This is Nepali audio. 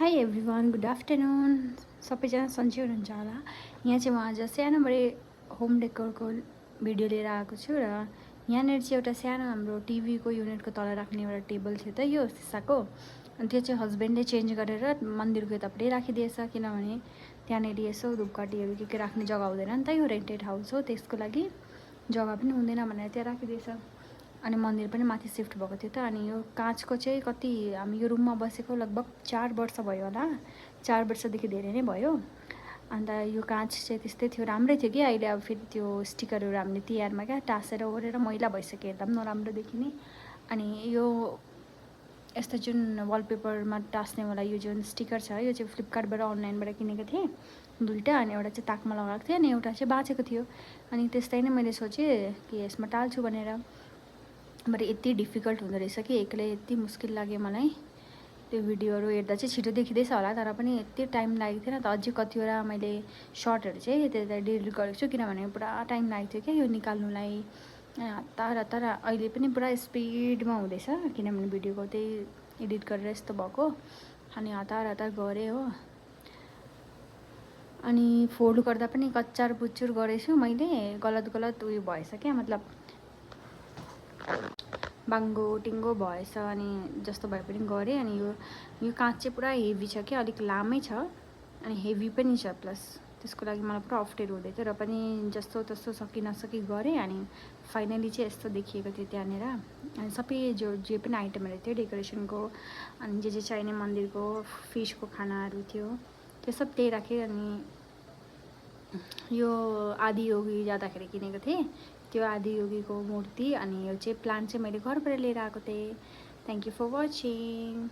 High everyone, good afternoon. सबैजना सन्चै हुनुहुन्छ होला। यहाँ चाहिँ म आज सानोबडे होम डेकोरको भिडियो लिएर आएको छु र यहाँनिर चाहिँ एउटा सानो हाम्रो टिभीको युनिटको तल राख्ने एउटा टेबल थियो त यो सिसाको। अनि त्यो चाहिँ हस्बेन्डले चेन्ज गरेर मन्दिरको यतापट्टि राखिदिएछ, किनभने त्यहाँनिर यसो धुपकाठीहरू के राख्ने जग्गा हुँदैन नि त, यो रेन्टेड हाउस हो, त्यसको लागि जग्गा पनि हुँदैन भनेर त्यहाँ राखिदिएछ। अनि मन्दिर पनि माथि शिफ्ट भएको थियो त। अनि यो काँचको चाहिँ कति हामी यो रुममा बसेको लगभग 4 वर्ष भयो होला, 4 वर्षदेखि धेरै नै भयो। अन्त यो काँच चाहिँ त्यस्तै थियो, राम्रै थियो कि। अहिले अब फेरि त्यो स्टिकरहरू हामीले तिहारमा क्या टाँसेर ओरेर मैला भइसक्यो, हेर्दा पनि नराम्रो देखिने। अनि यो यस्तो जुन वालपेपरमा टाँस्नेवाला यो जुन स्टिकर छ, यो चाहिँ फ्लिपकार्टबाट अनलाइनबाट किनेको थिएँ दुईवटा। अनि एउटा चाहिँ ताकमा लगाएको थिएँ, अनि एउटा चाहिँ बाँचेको थियो। अनि त्यस्तै नै मैले सोचेँ कि यसमा टाल्छु भनेर। बट यति डिफिकल्ट हुँदो रहेछ कि एक्लै, यति मुस्किल लाग्यो मलाई। त्यो भिडियोहरू हेर्दा चाहिँ छिटो देखिँदैछ होला, तर पनि यति टाइम लागेको थिएन त। अझै कतिवटा मैले सर्टहरू चाहिँ त्यता डिलिट गरेको छु, किनभने पुरा टाइम लागेको थियो क्या यो निकाल्नुलाई। हतार हतार अहिले पनि पुरा स्पिडमा हुँदैछ, किनभने भिडियोको त्यही एडिट गरेर यस्तो भएको। अनि हतार हतार गरेँ हो। अनि फोल्ड गर्दा पनि कच्चार पुच्चुर गरेछु मैले, गलत उयो भएछ क्या, मतलब बाङ्गो टिङ्गो भएछ। अनि जस्तो भए पनि गरेँ। अनि यो काँच चाहिँ पुरा हेभी छ क्या, अलिक लामै छ अनि हेभी पनि छ, प्लस त्यसको लागि मलाई पुरा अप्ठ्यारो हुँदै थियो। र पनि जस्तो तस्तो सकी नसकी गरेँ। अनि फाइनली चाहिँ यस्तो देखिएको थियो त्यहाँनिर। अनि सबै जे पनि आइटमहरू थियो डेकोरेसनको, अनि जे चाहिने मन्दिरको फिसको खानाहरू थियो त्यो सब त्यही राखेँ। अनि यो आदियोगी जाँदाखेरि किनेको थिएँ त्यो आदियोगीको मूर्ति। अनि यो चाहिँ प्लान्ट चाहिँ मैले घरबाट लिएर आएको थिएँ। Thank you for watching.